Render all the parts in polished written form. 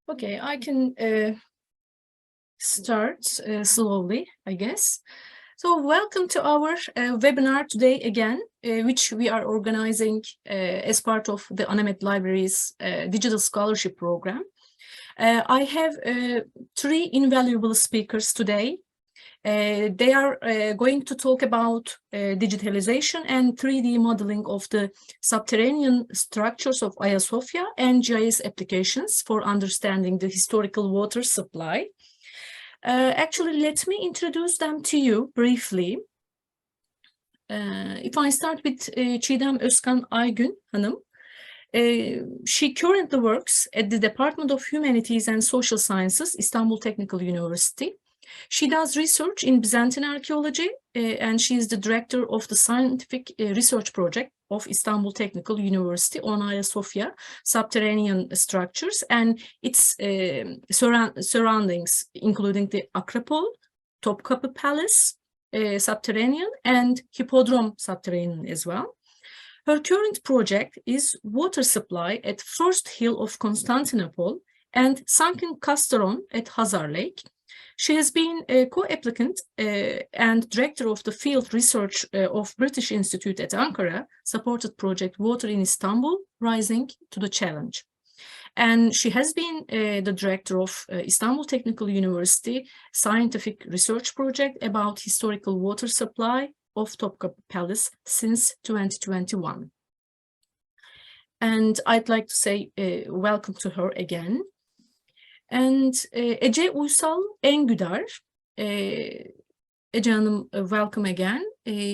Okay, I can start slowly, I guess. So welcome to our webinar today again, which we are organizing as part of the ANAMET Library's Digital Scholarship Program. I have three invaluable speakers today. They are going to talk about digitalization and 3D modeling of the subterranean structures of Hagia Sophia and GIS applications for understanding the historical water supply. Actually, let me introduce them to you briefly. If I start with Çiğdem Özkan Aygün Hanım. She currently works at the Department of Humanities and Social Sciences, Istanbul Technical University. She does research in Byzantine archaeology, and she is the director of the scientific research project of Istanbul Technical University on Hagia Sophia subterranean structures and its surroundings, including the Acropole, Topkapı Palace subterranean, and Hippodrome subterranean as well. Her current project is water supply at First Hill of Constantinople and sunken Cistern at Hazar Lake. She has been a co-applicant and director of the field research of British Institute at Ankara, supported project Water in Istanbul, Rising to the Challenge. And she has been the director of Istanbul Technical University scientific research project about historical water supply of Topkapı Palace since 2021. And I'd like to say welcome to her again. And Ece Uysal Engüdar, Ece Hanım, welcome again.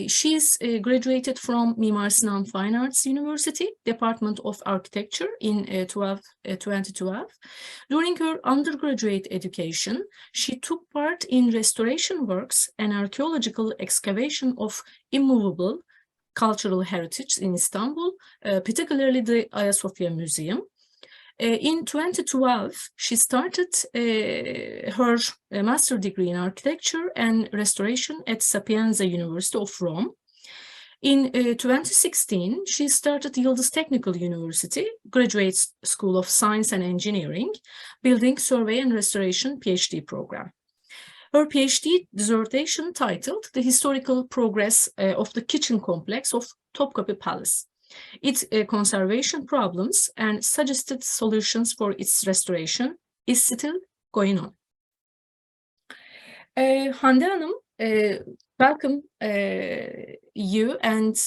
She is graduated from Mimar Sinan Fine Arts University, Department of Architecture in 2012. During her undergraduate education, she took part in restoration works and archaeological excavation of immovable cultural heritage in Istanbul, particularly the Hagia Sophia Museum. In 2012, she started her master's degree in architecture and restoration at Sapienza University of Rome. In 2016, she started Yıldız Technical University, Graduate School of Science and Engineering, Building Survey and Restoration PhD program. Her PhD dissertation titled The Historical Progress of the Kitchen Complex of Topkapı Palace, its conservation problems and suggested solutions for its restoration is still going on. Hande Hanım, welcome you and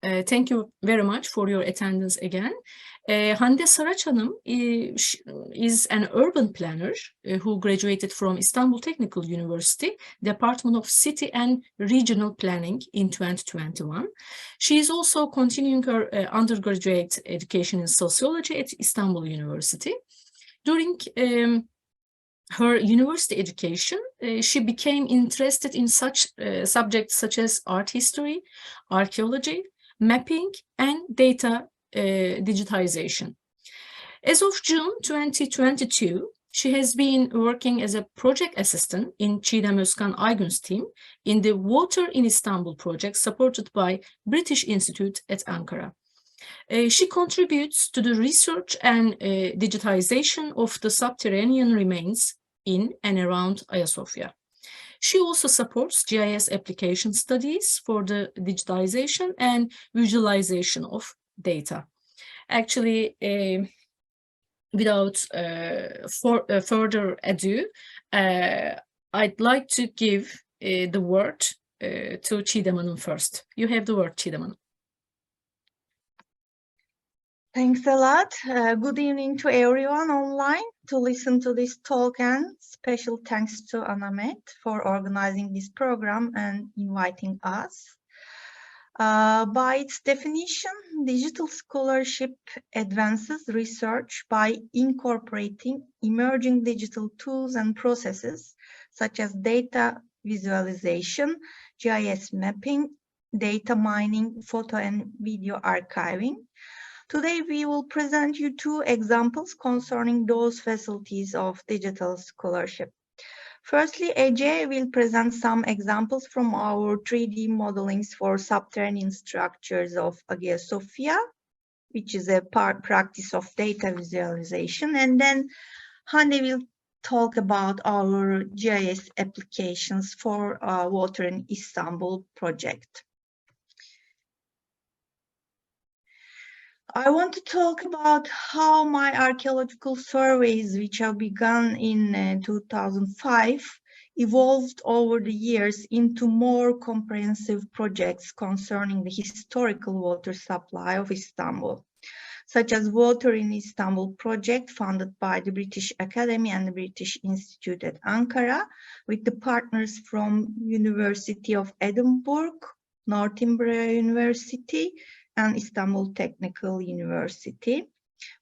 thank you very much for your attendance again. Hande Saraç Hanım is an urban planner who graduated from Istanbul Technical University, Department of City and Regional Planning in 2021. She is also continuing her undergraduate education in sociology at Istanbul University. During her university education, she became interested in such subjects such as art history, archaeology, mapping, and data digitization. As of June 2022, she has been working as a project assistant in Çiğdem Özkan Aygün's team in the Water in Istanbul project supported by British Institute at Ankara. She contributes to the research and digitization of the subterranean remains in and around Hagia Sophia. She also supports GIS application studies for the digitalization and visualization of data. Actually, without further ado, I'd like to give the word to Çiğdem Hanım first. You have the word, Çiğdem Hanım. Thanks a lot. Good evening to everyone online to listen to this talk, and special thanks to ANAMET for organizing this program and inviting us. By its definition, digital scholarship advances research by incorporating emerging digital tools and processes such as data visualization, GIS mapping, data mining, photo and video archiving. Today, we will present you two examples concerning those facilities of digital scholarship. Firstly, Ece will present some examples from our 3D modelings for subterranean structures of Hagia Sophia. which is a practice of data visualization. And then Hande will talk about our GIS applications for Water in Istanbul project. I want to talk about how my archaeological surveys, which have begun in 2005, evolved over the years into more comprehensive projects concerning the historical water supply of Istanbul, such as Water in Istanbul project funded by the British Academy and the British Institute at Ankara, with the partners from University of Edinburgh, Northumbria University, and Istanbul Technical University,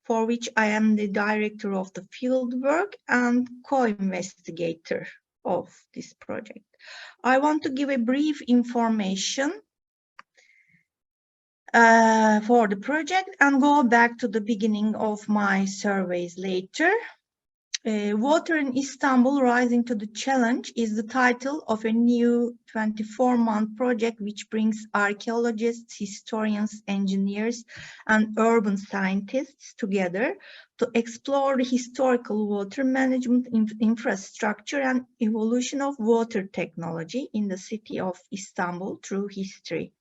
for which I am the director of the fieldwork and co-investigator of this project. I want to give a brief information for the project and go back to the beginning of my surveys later. Water in Istanbul Rising to the Challenge is the title of a new 24-month project which brings archaeologists, historians, engineers, and urban scientists together to explore the historical water management infrastructure and evolution of water technology in the city of Istanbul through history.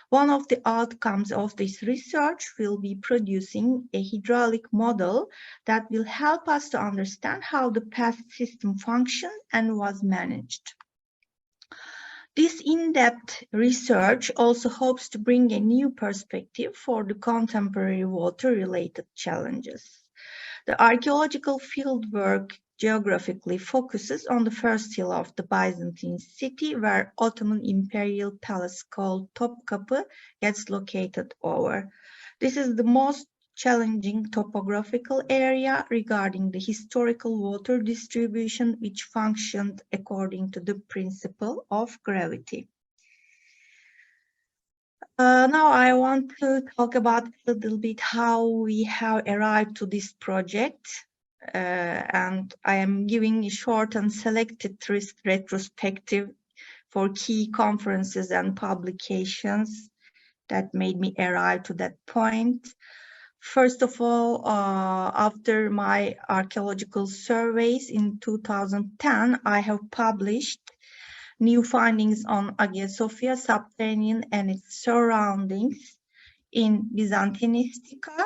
One of the outcomes of this research will be producing a hydraulic model that will help us to understand how the past system functioned and was managed. This in-depth research also hopes to bring a new perspective for the contemporary water-related challenges. The archaeological fieldwork geographically focuses on the first hill of the Byzantine city, where Ottoman imperial palace called Topkapı gets located over. This is the most challenging topographical area regarding the historical water distribution, which functioned according to the principle of gravity. Now I want to talk about a little bit how we have arrived to this project. And I am giving a short and selected retrospective for key conferences and publications that made me arrive to that point. First of all, after my archaeological surveys in 2010, I have published new findings on Hagia Sophia, Subterranean, and its surroundings in Byzantinistica.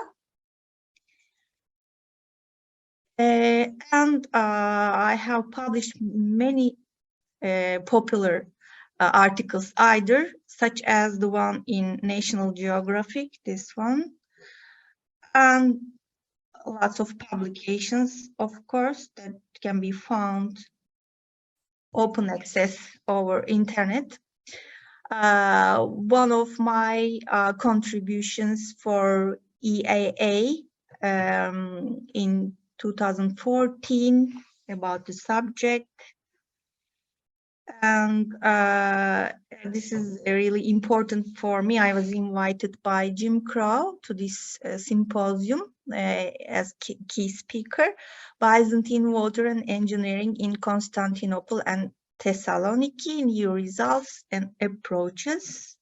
And I have published many popular articles, either such as the one in National Geographic, this one, and lots of publications, of course, that can be found open access over internet. One of my contributions for EAA in 2014 about the subject, and this is really important for me. I was invited by Jim Crow to this symposium as key speaker, Byzantine Water and Engineering in Constantinople and Thessaloniki, New Results and Approaches.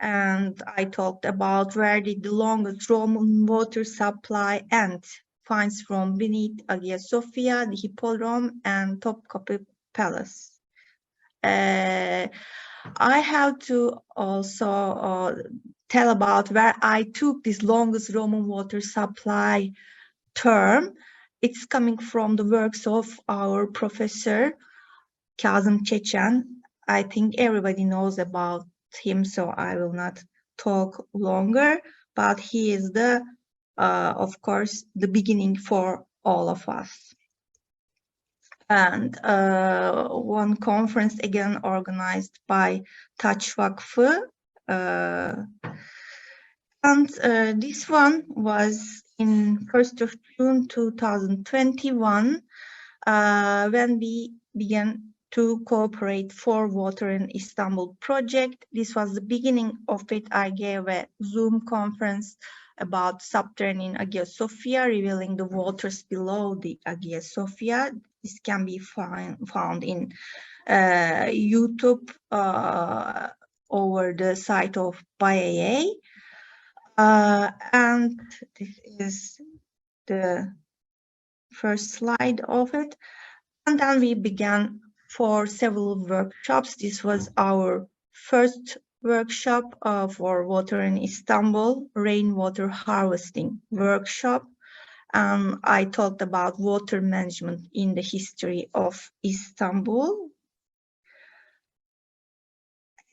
And I talked about where did the longest Roman water supply end, finds from beneath Hagia Sophia, the Hippodrome and Topkapı Palace. I have to also tell about where I took this longest Roman water supply term. It's coming from the works of our professor, Kazım Çeçen. I think everybody knows about him, so I will not talk longer, but he is the, of course, the beginning for all of us. And one conference again organized by Taç Vakfı. And this one was in 1st of June 2021 when we began to cooperate for Water in Istanbul project. This was the beginning of it. I gave a Zoom conference about subterranean Hagia Sophia, revealing the waters below the Hagia Sophia. This can be found in YouTube over the site of BIAA. And this is the first slide of it. And then we began for several workshops. This was our first workshop for water in Istanbul, rainwater harvesting workshop. I talked about water management in the history of Istanbul.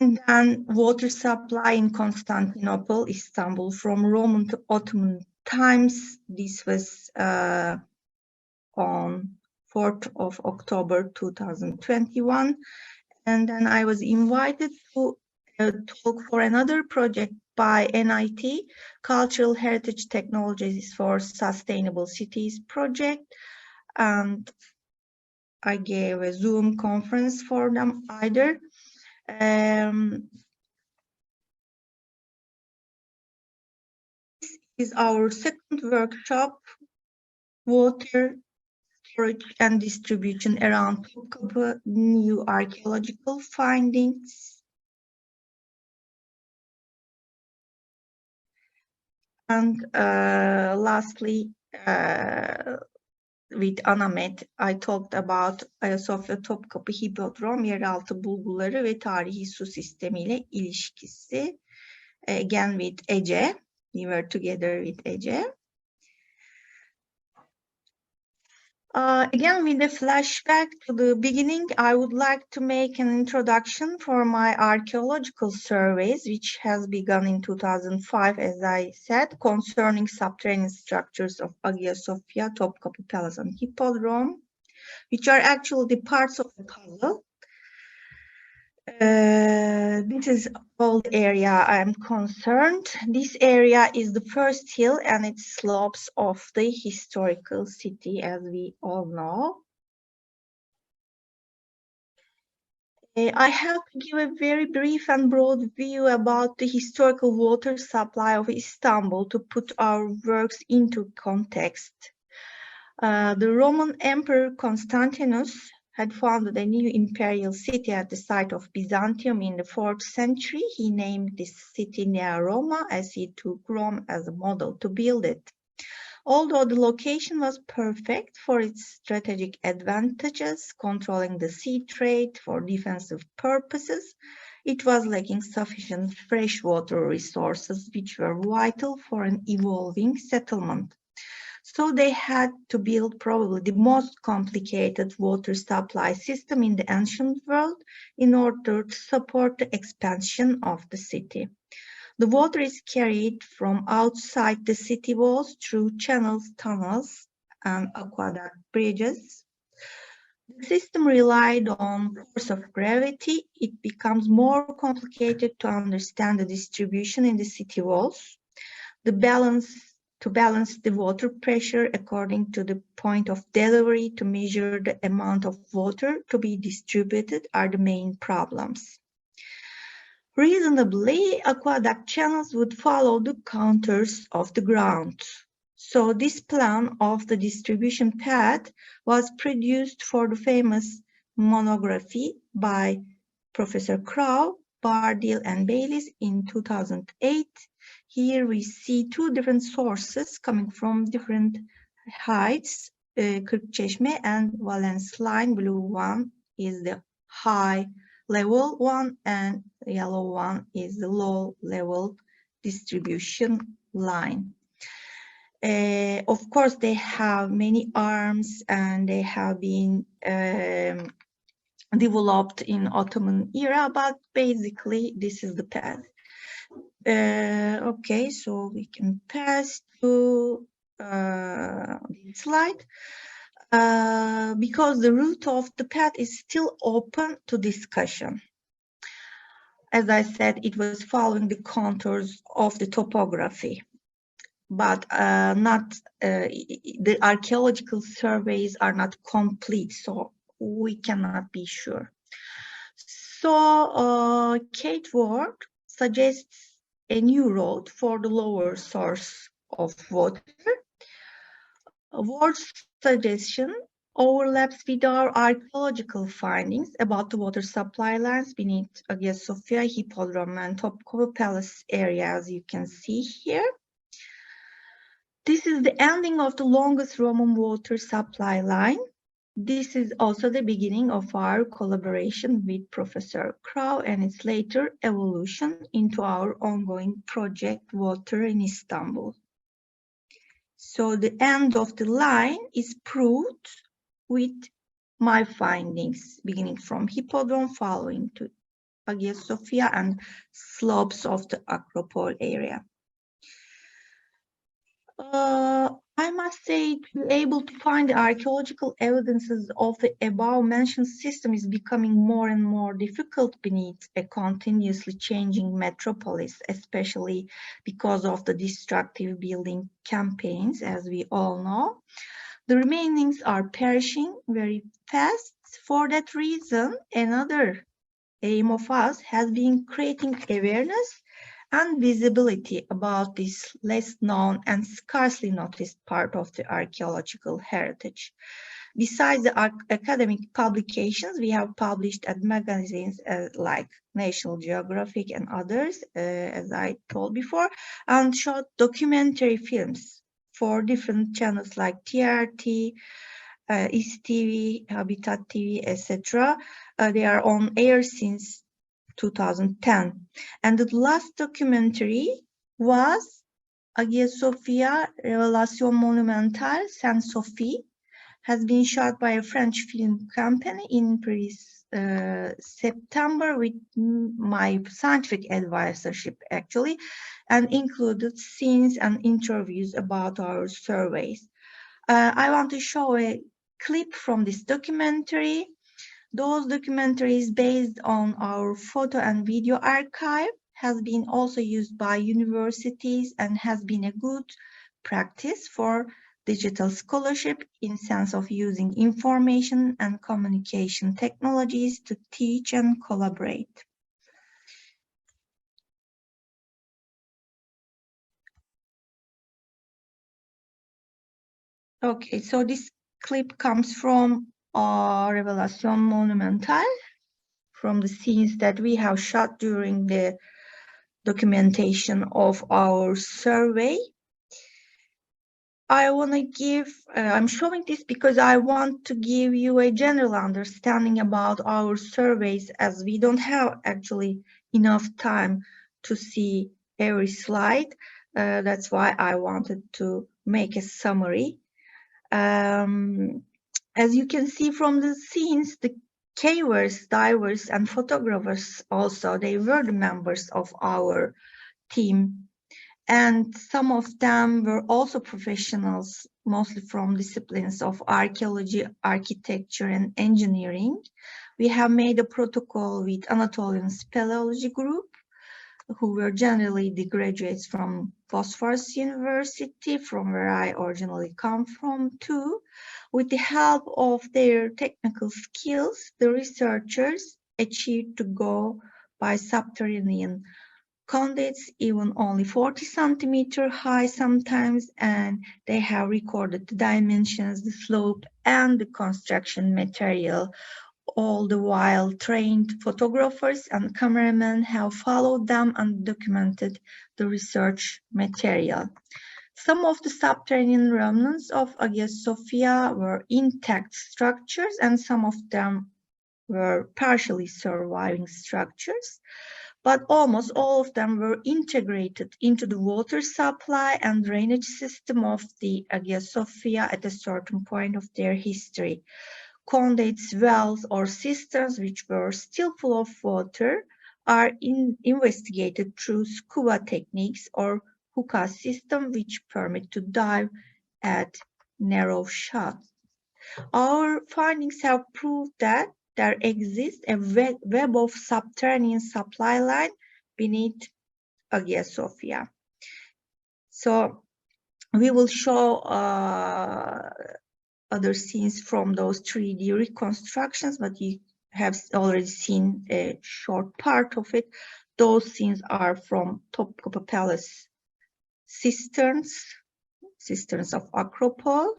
And then water supply in Constantinople, Istanbul, from Roman to Ottoman times. This was on 4th of October 2021. And then I was invited to talk for another project by NIT, Cultural Heritage Technologies for Sustainable Cities project. And I gave a Zoom conference for them either. This is our second workshop, water storage and distribution around Topkapı, new archaeological findings. And lastly, with Anamet, I talked about Hagia Sophia, Topkapı, Hippodrome, yeraltı bulguları ve tarihi su sistemiyle ilişkisi. Again with Ece, we were together with Ece. Again, with a flashback to the beginning, I would like to make an introduction for my archaeological surveys, which has begun in 2005, as I said, concerning subterranean structures of Hagia Sophia, Topkapı Palace, and Hippodrome, which are actually the parts of the puzzle. This is all the area I am concerned. This area is the first hill and its slopes of the historical city, as we all know. I have to give a very brief and broad view about the historical water supply of Istanbul to put our works into context. The Roman Emperor Constantinus had founded a new imperial city at the site of Byzantium in the 4th century. He named this city Nea Roma, as he took Rome as a model to build it. Although the location was perfect for its strategic advantages, controlling the sea trade for defensive purposes, it was lacking sufficient freshwater resources, which were vital for an evolving settlement. So they had to build probably the most complicated water supply system in the ancient world in order to support the expansion of the city. The water is carried from outside the city walls through channels, tunnels, and aqueduct bridges. The system relied on force of gravity. It becomes more complicated to understand the distribution in the city walls. To balance the water pressure according to the point of delivery to measure the amount of water to be distributed are the main problems. Reasonably, aqueduct channels would follow the contours of the ground. So this plan of the distribution path was produced for the famous monography by Professor Crow, Bardil, and Baylis in 2008. Here we see two different sources coming from different heights, Kırkçeşme and Valence line. Blue one is the high level one and yellow one is the low level distribution line. Of course, they have many arms and they have been developed in Ottoman era, but basically this is the path. Okay, so we can pass to this slide. Because the route of the path is still open to discussion. As I said, it was following the contours of the topography, but the archaeological surveys are not complete, so we cannot be sure. So Kate Ward suggests a new road for the lower source of water. Ward's suggestion overlaps with our archaeological findings about the water supply lines beneath Hagia Sophia, Hippodrome and Topkapı Palace area, as you can see here. This is the ending of the longest Roman water supply line. This is also the beginning of our collaboration with Professor Crow and its later evolution into our ongoing project Water in Istanbul. So the end of the line is proved with my findings, beginning from Hippodrome, following to Hagia Sophia and slopes of the Acropole area. I must say, to be able to find the archaeological evidences of the above-mentioned system is becoming more and more difficult beneath a continuously changing metropolis, especially because of the destructive building campaigns, as we all know. The remainings are perishing very fast. For that reason, another aim of us has been creating awareness and visibility about this less known and scarcely noticed part of the archaeological heritage. Besides the academic publications, we have published at magazines like National Geographic and others, as I told before, and shot documentary films for different channels like TRT, ISTV, Habitat TV, etc. They are on air since 2010. And the last documentary was Hagia Sophia, Révélation monumentale Saint-Sophie, has been shot by a French film company in previous September with my scientific advisorship actually, and included scenes and interviews about our surveys. I want to show a clip from this documentary. Those documentaries based on our photo and video archive has been also used by universities and has been a good practice for digital scholarship in sense of using information and communication technologies to teach and collaborate. Okay, so this clip comes from Révélation monumentale, from the scenes that we have shot during the documentation of our survey. I want to give, I'm showing this because I want to give you a general understanding about our surveys, as we don't have actually enough time to see every slide. That's why I wanted to make a summary. As you can see from the scenes, the cavers, divers, and photographers also, they were the members of our team. And some of them were also professionals, mostly from disciplines of archaeology, architecture, and engineering. We have made a protocol with Anatolian Speleology Group, who were generally the graduates from Bosphorus University, from where I originally come from too. With the help of their technical skills, the researchers achieved to go by subterranean conduits, even only 40 centimeter high sometimes, and they have recorded the dimensions, the slope, and the construction material. All the while, trained photographers and cameramen have followed them and documented the research material. Some of the subterranean remnants of Hagia Sophia were intact structures, and some of them were partially surviving structures, but almost all of them were integrated into the water supply and drainage system of the Hagia Sophia at a certain point of their history. Conduits, wells, or cisterns, which were still full of water, are investigated through scuba techniques or hookah system, which permit to dive at narrow shots. Our findings have proved that there exists a web of subterranean supply line beneath Hagia Sophia. So we will show other scenes from those 3D reconstructions, but you have already seen a short part of it. Those scenes are from Topkapı Palace cisterns of Acropole.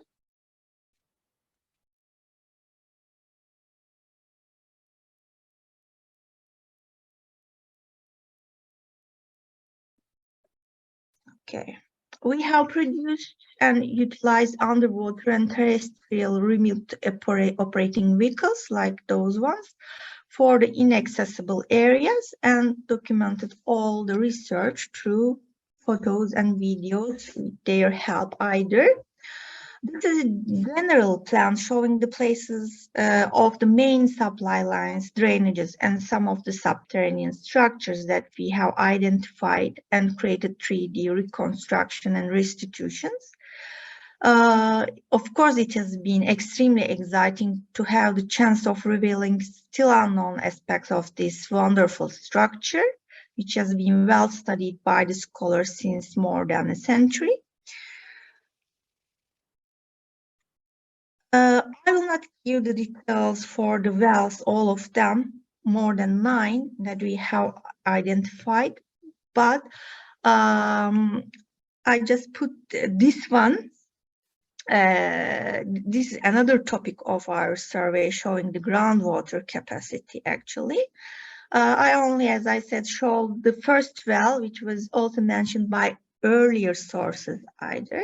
Okay. We have produced and utilized underwater and terrestrial remote operating vehicles like those ones for the inaccessible areas and documented all the research through photos and videos with their help either. This is a general plan showing the places of the main supply lines, drainages, and some of the subterranean structures that we have identified and created 3D reconstruction and restitutions. Of course, it has been extremely exciting to have the chance of revealing still unknown aspects of this wonderful structure, which has been well studied by the scholars since more than a century. I will not give the details for the wells, all of them, more than 9 that we have identified, but I just put this one. This is another topic of our survey showing the groundwater capacity actually. I only, as I said, showed the first well, which was also mentioned by earlier sources either,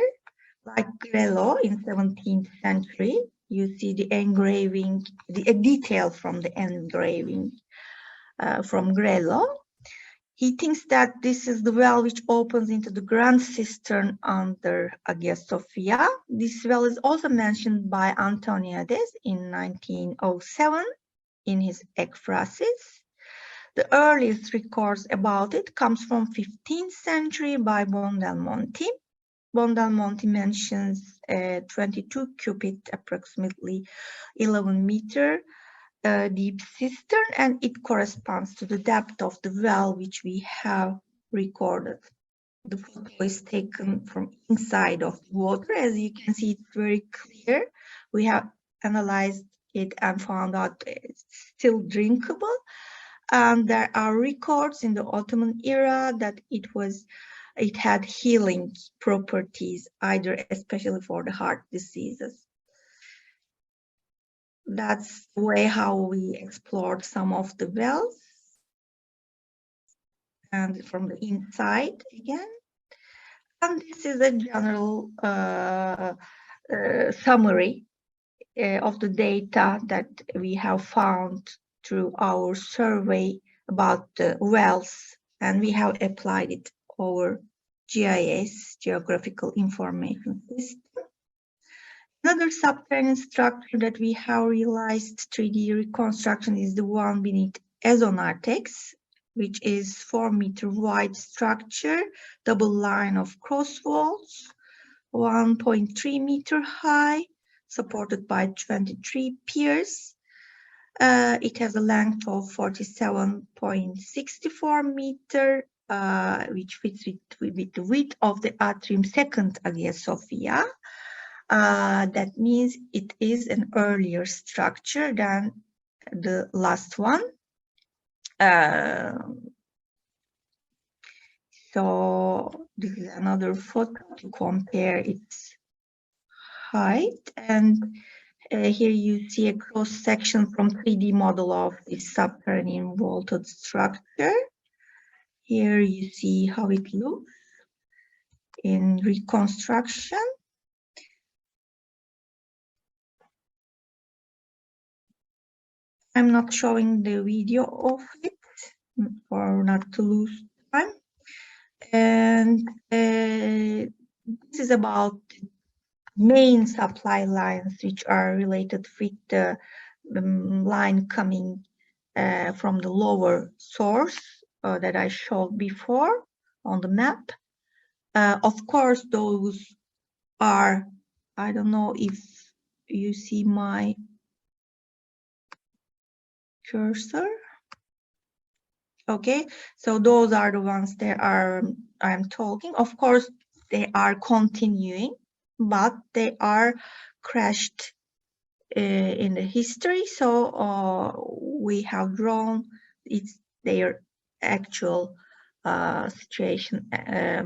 like Grello in 17th century. You see the engraving, a detail from the engraving from Grello. He thinks that this is the well which opens into the Grand Cistern under Hagia Sophia. This well is also mentioned by Antoniades in 1907 in his Ekphrasis. The earliest records about it comes from 15th century by Buondelmonti. Buondelmonti mentions a 22 cubit, approximately 11 meter deep cistern, and it corresponds to the depth of the well which we have recorded. The photo is taken from inside of the water. As you can see, it's very clear. We have analyzed it and found out it's still drinkable. And there are records in the Ottoman era that it had healing properties, either especially for the heart diseases. That's the way how we explored some of the wells. And from the inside again. And this is a general summary of the data that we have found through our survey about the wells, and we have applied it over GIS, Geographical Information System. Another subterranean structure that we have realized 3D reconstruction is the one beneath Ezonartex, which is 4-meter wide structure, double line of cross walls, 1.3 meter high, supported by 23 piers. It has a length of 47.64 meter, which fits with the width of the atrium second Hagia Sophia. That means it is an earlier structure than the last one. So this is another photo to compare its height, and here you see a cross section from 3D model of this subterranean vaulted structure. Here you see how it looks in reconstruction. I'm not showing the video of it for not to lose time. And this is about main supply lines which are related with the line coming from the lower source that I showed before on the map. Of course, those are, I don't know if you see my cursor. Okay, so those are the ones that I'm talking. Of course, they are continuing, but they are crashed in the history. So we have drawn their actual situation,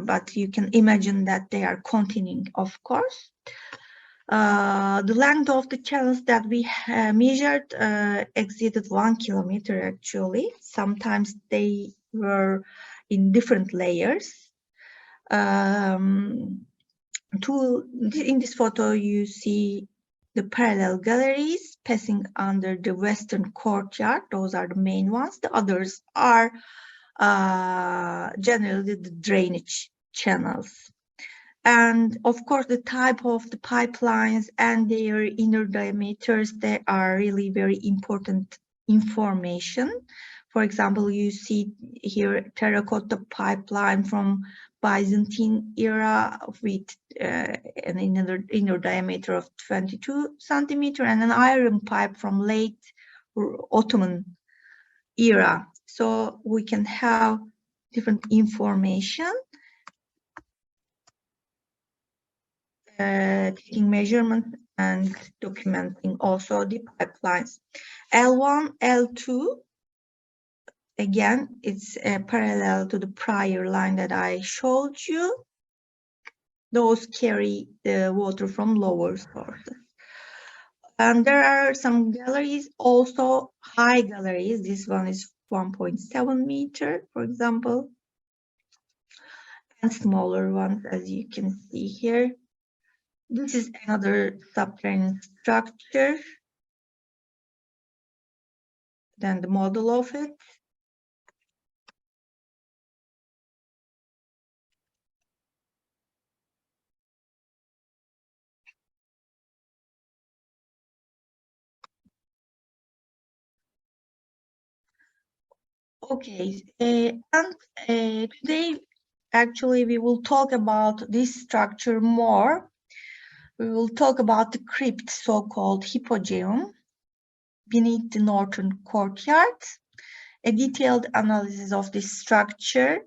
but you can imagine that they are continuing, of course. The length of the channels that we measured exceeded 1 kilometer actually. Sometimes they were in different layers. In this photo, you see the parallel galleries passing under the western courtyard. Those are the main ones. The others are generally the drainage channels. And of course, the type of the pipelines and their inner diameters, they are really very important information. For example, you see here terracotta pipeline from Byzantine era with an inner diameter of 22 centimeter and an iron pipe from late Ottoman era. So we can have different information. Taking measurements and documenting also the pipelines. L1, L2, again, it's parallel to the prior line that I showed you. Those carry the water from lower sources. And there are some galleries, also high galleries. This one is 1.7 meter, for example, and smaller ones, as you can see here. This is another subterranean structure, then the model of it. Okay, today actually we will talk about this structure more. We will talk about the crypt, so-called Hippodrome, beneath the northern courtyard. A detailed analysis of this structure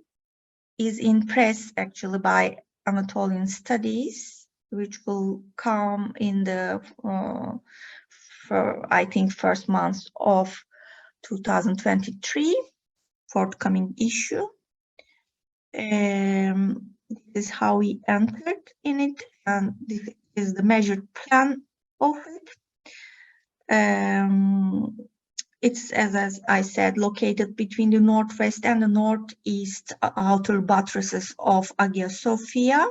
is in press actually by Anatolian Studies, which will come in the, I think, first month of 2023, forthcoming issue. This is how we entered in it, and this is the measured plan of it. It's, as I said, located between the northwest and the northeast outer buttresses of Hagia Sophia.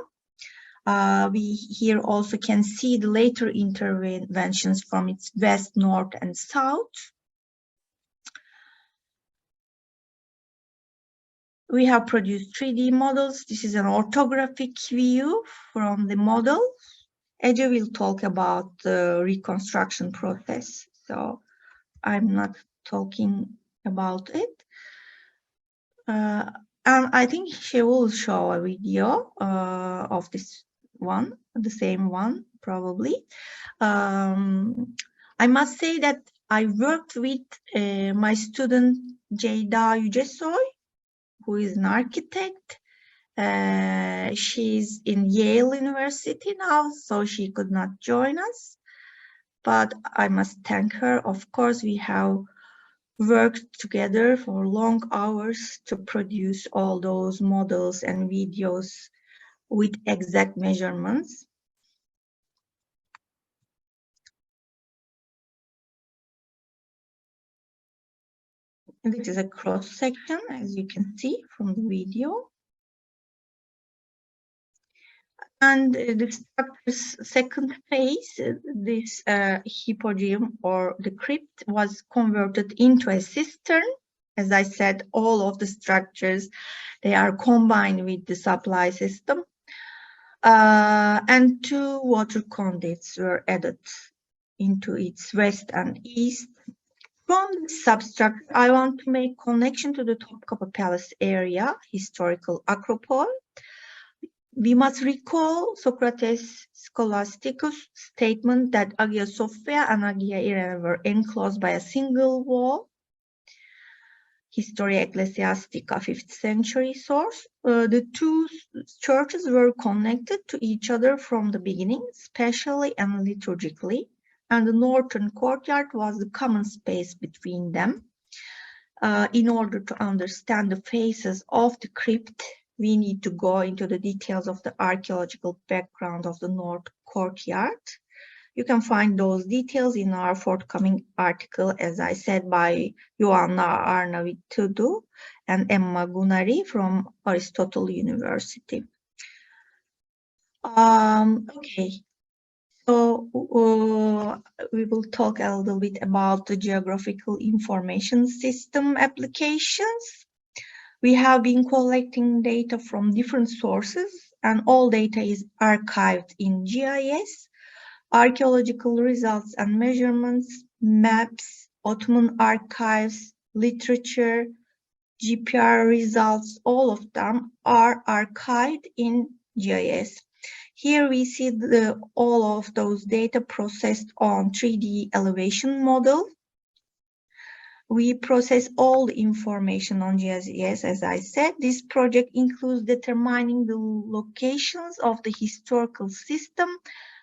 We here also can see the later interventions from its west, north, and south. We have produced 3D models. This is an orthographic view from the model. Ece will talk about the reconstruction process, so I'm not talking about it. And I think she will show a video of this one, the same one, probably. I must say that I worked with my student Ceyda Yücesoy, who is an architect. She's in Yale University now, so she could not join us. But I must thank her. Of course, we have worked together for long hours to produce all those models and videos with exact measurements. And this is a cross section, as you can see from the video. And the structure's second phase, this hippodrome or the crypt, was converted into a cistern. As I said, all of the structures, they are combined with the supply system. And 2 water conduits were added into its west and east. From the substructure, I want to make connection to the Topkapı Palace area, historical acropole. We must recall Socrates Scholasticus' statement that Hagia Sophia and Hagia Irene were enclosed by a single wall. Historia Ecclesiastica, 5th century source. The 2 churches were connected to each other from the beginning, spatially and liturgically, and the northern courtyard was the common space between them. In order to understand the phases of the crypt, we need to go into the details of the archaeological background of the North Courtyard. You can find those details in our forthcoming article, as I said, by Ioanna Arnavitoudou and Emma Gunari from Aristotle University. Okay, so we will talk a little bit about the geographical information system applications. We have been collecting data from different sources, and all data is archived in GIS, archaeological results and measurements, maps, Ottoman archives, literature, GPR results, all of them are archived in GIS. Here we see all of those data processed on 3D elevation model. We process all the information on GIS, as I said. This project includes determining the locations of the historical system,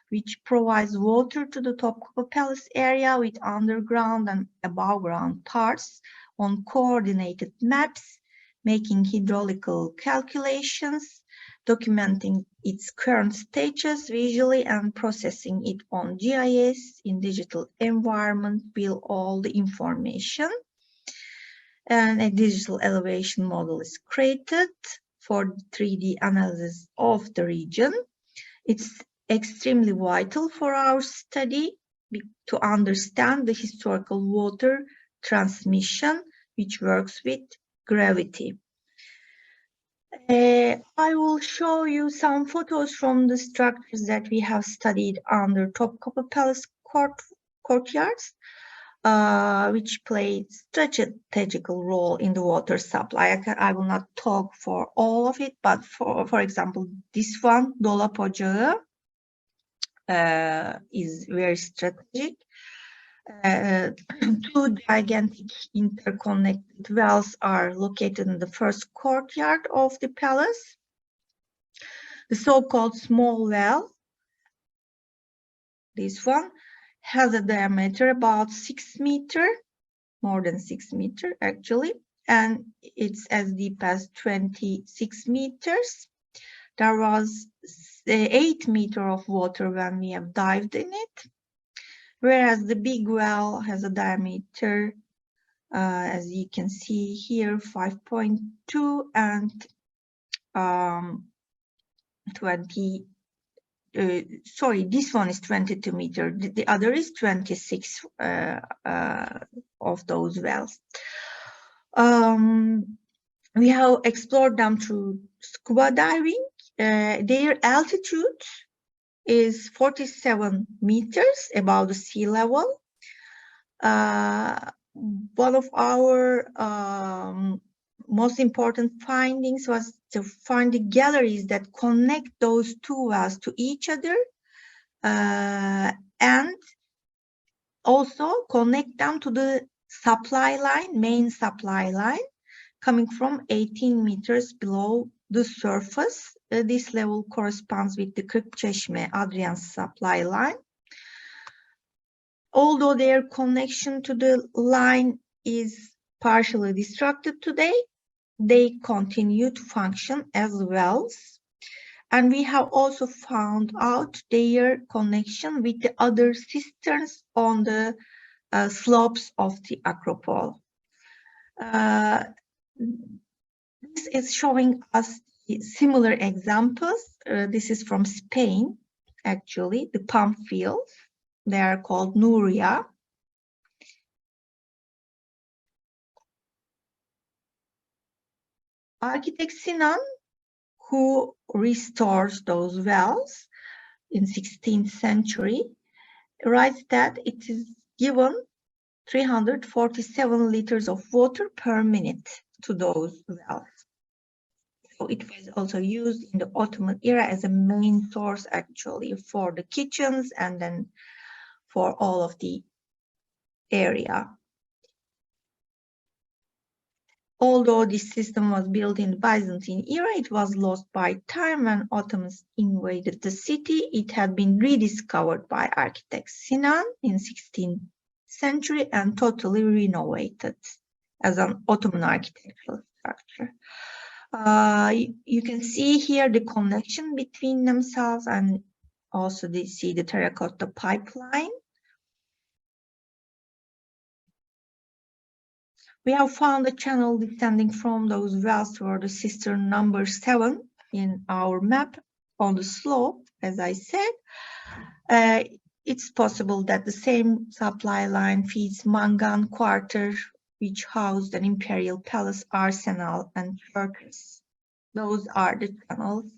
which provides water to the Topkapı Palace area with underground and above ground parts on coordinated maps, making hydraulical calculations, documenting its current status visually and processing it on GIS in digital environment with all the information. And a digital elevation model is created for 3D analysis of the region. It's extremely vital for our study to understand the historical water transmission, which works with gravity. I will show you some photos from the structures that we have studied under Topkapı Palace courtyards, which played strategical role in the water supply. I will not talk for all of it, but for example, this one, Dolap Ocağı, is very strategic. Two gigantic interconnected wells are located in the first courtyard of the palace. The so-called small well, this one, has a diameter about 6 meters, more than 6 meters actually, and it's as deep as 26 meters. There was 8 meters of water when we have dived in it, whereas the big well has a diameter, as you can see here, 5.2 and this one is 22 meters. The other is 26 of those wells. We have explored them through scuba diving. Their altitude is 47 meters above the sea level. One of our most important findings was to find the galleries that connect those two wells to each other, and also connect them to the supply line, main supply line, coming from 18 meters below the surface. This level corresponds with the Kırkçeşme Adrian supply line. Although their connection to the line is partially disrupted today, they continue to function as wells. And we have also found out their connection with the other cisterns on the slopes of the Acropole. This is showing us similar examples. This is from Spain, actually, the pump fields. They are called Nuria. Architect Sinan, who restores those wells in 16th century, writes that it is given 347 liters of water per minute to those wells. So it was also used in the Ottoman era as a main source actually for the kitchens and then for all of the area. Although this system was built in the Byzantine era, it was lost by time when Ottomans invaded the city. It had been rediscovered by architect Sinan in 16th century and totally renovated as an Ottoman architectural structure. You can see here the connection between themselves, and also see the terracotta pipeline. We have found a channel descending from those wells toward the cistern number 7 in our map. on the slope, as I said. It's possible that the same supply line feeds Mangan Quarter, which housed an imperial palace, arsenal, and churches. Those are the channels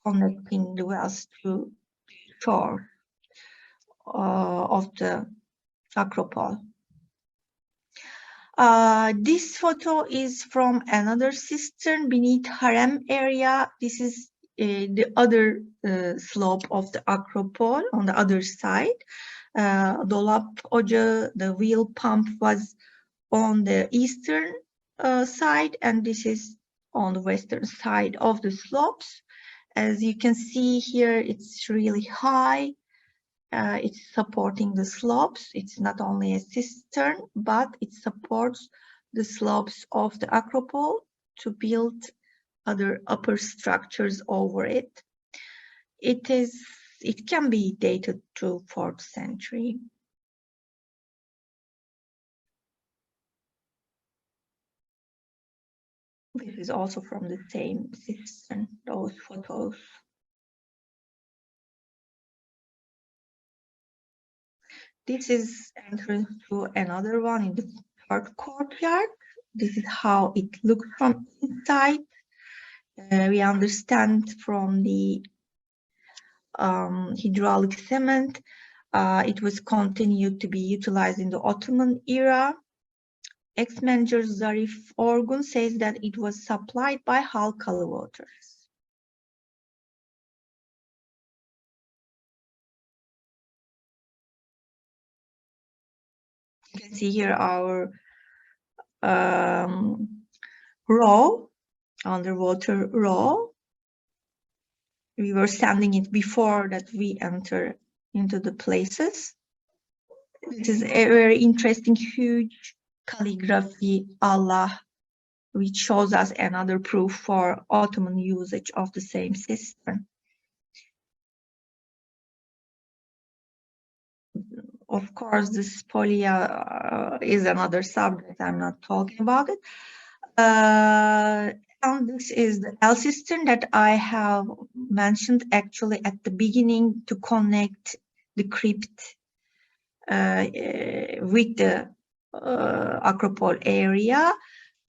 connecting the wells to shore of the Acropole. This photo is from another cistern beneath Harem area. This is the other slope of the Acropole on the other side. Dolap Ocağı, the wheel pump, was on the eastern side, and this is on the western side of the slopes. As you can see here, it's really high. It's supporting the slopes. It's not only a cistern, but it supports the slopes of the Acropole to build other upper structures over it. It can be dated to 4th century. This is also from the same cistern, those photos. This is entrance to another one in the 3rd courtyard. This is how it looks from inside. We understand from the hydraulic cement, it was continued to be utilized in the Ottoman era. Ex-manager Zarif Orgun says that it was supplied by Halkalı waters. You can see here our row, underwater row. We were sanding it before that we enter into the places. This is a very interesting, huge calligraphy, Allah, which shows us another proof for Ottoman usage of the same cistern. Of course, this spolia is another subject. I'm not talking about it. And this is the L cistern that I have mentioned actually at the beginning to connect the crypt with the Acropole area.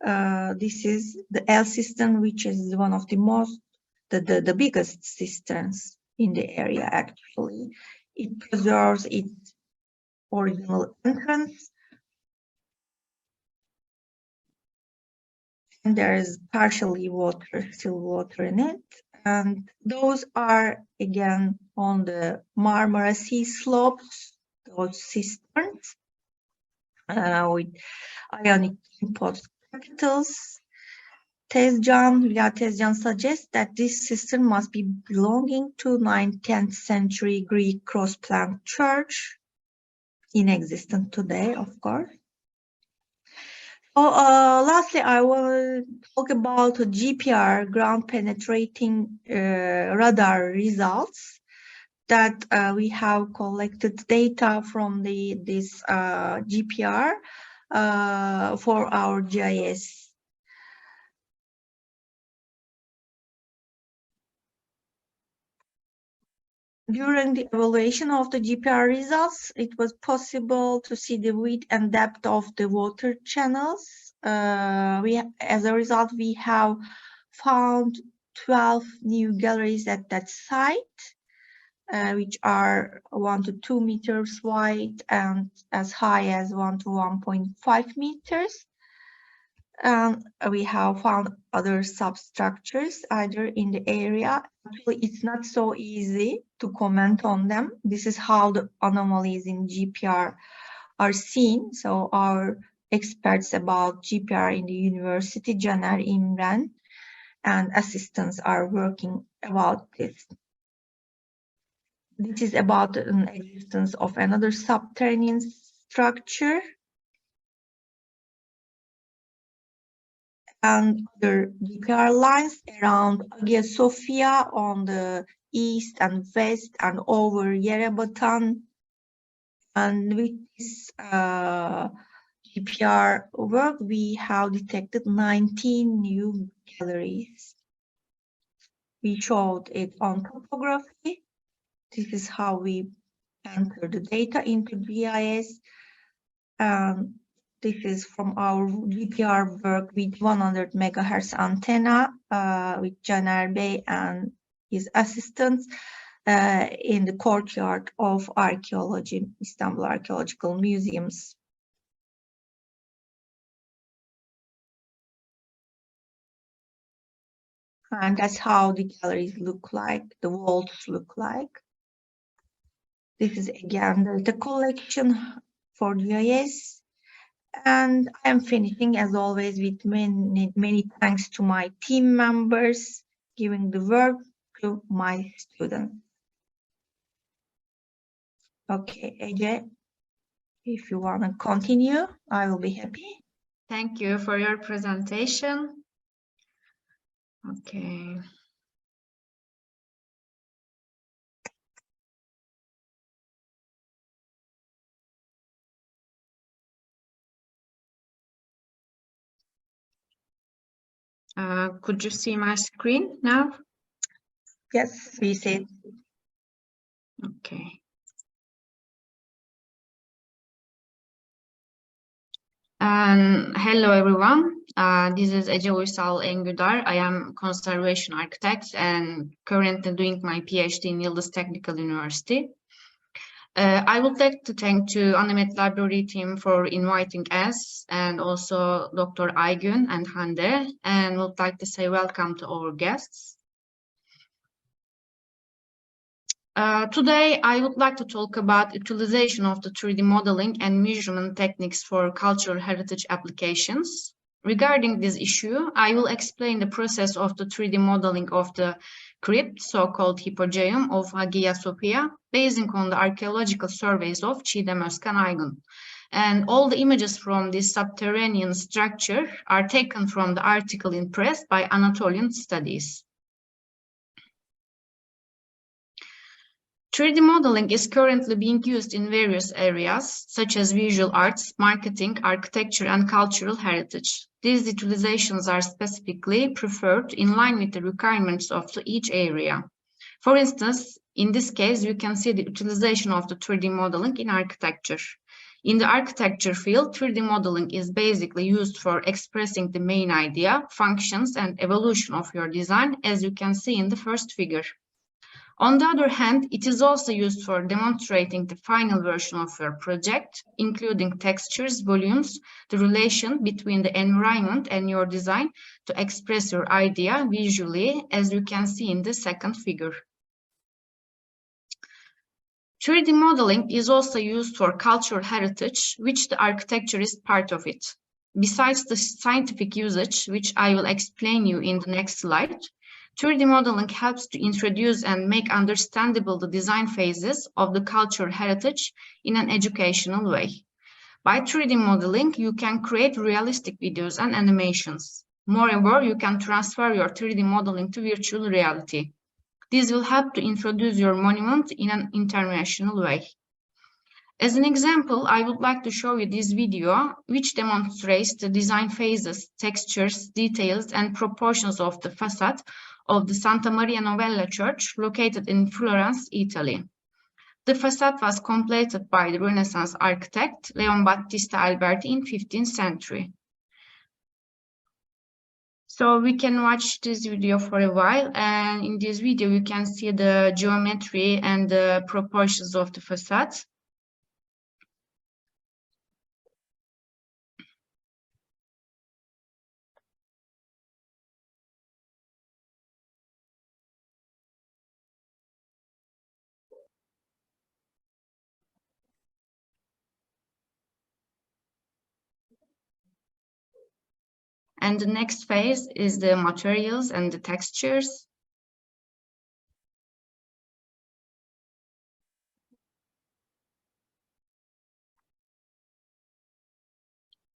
This is the L cistern, which is one of the biggest cisterns in the area actually. It preserves its original entrance. And there is partially water, still water in it. And those are again on the Marmara Sea slopes, those cisterns with Ionic post capitals. Tezcan suggests that this cistern must be belonging to 9th, 10th century Greek cross-plank church, inexistent today, of course. Lastly, I want to talk about GPR, ground penetrating radar results that we have collected data from this GPR for our GIS. During the evaluation of the GPR results, it was possible to see the width and depth of the water channels. As a result, we have found 12 new galleries at that site, which are 1 to 2 meters wide and as high as 1 to 1.5 meters. We have found other substructures either in the area. Actually, it's not so easy to comment on them. This is how the anomalies in GPR are seen. So our experts about GPR in the university, Caner İmren, and assistants are working about this. This is about an existence of another subterranean structure and other GPR lines around Hagia Sophia on the east and west and over Yerebatan. And with this GPR work, we have detected 19 new galleries. we showed it on topography. This is how we enter the data into GIS. This is from our GPR work with 100 megahertz antenna with Caner Bey and his assistants in the courtyard of archaeology, Istanbul Archaeological Museums. And that's how the galleries look like, the vaults look like. This is again the collection for GIS. And I am finishing as always with many thanks to my team members, giving the work to my students. Okay, Ece, if you want to continue, I will be happy. Thank you for your presentation. Okay. Could you see my screen now? Yes, we see. Okay. Hello everyone. This is Ece Uysal Engüdar. I am conservation architect and currently doing my PhD in Yıldız Technical University. I would like to thank to Animate Library team for inviting us and also Dr. Aygün and Hande, and would like to say welcome to our guests. Today, I would like to talk about utilization of the 3D modeling and measurement techniques for cultural heritage applications. Regarding this issue, I will explain the process of the 3D modeling of the crypt, so-called Hippodrome of Hagia Sophia, basing on the archaeological surveys of Çiğdem Özkan Aygün. And all the images from this subterranean structure are taken from the article in press by Anatolian Studies. 3D modeling is currently being used in various areas, such as visual arts, marketing, architecture, and cultural heritage. These utilizations are specifically preferred in line with the requirements of each area. For instance, in this case, you can see the utilization of the 3D modeling in architecture. In the architecture field, 3D modeling is basically used for expressing the main idea, functions, and evolution of your design, as you can see in the first figure. On the other hand, it is also used for demonstrating the final version of your project, including textures, volumes, the relation between the environment and your design to express your idea visually, as you can see in the second figure. 3D modeling is also used for cultural heritage, which the architecture is part of it. Besides the scientific usage, which I will explain you in the next slide, 3D modeling helps to introduce and make understandable the design phases of the cultural heritage in an educational way. By 3D modeling, you can create realistic videos and animations. Moreover, you can transfer your 3D modeling to virtual reality. This will help to introduce your monument in an international way. As an example, I would like to show you this video, which demonstrates the design phases, textures, details, and proportions of the facade of the Santa Maria Novella Church located in Florence, Italy. The facade was completed by the Renaissance architect Leon Battista Alberti in 15th century. So we can watch this video for a while, and in this video you can see the geometry and the proportions of the facade. And the next phase is the materials and the textures.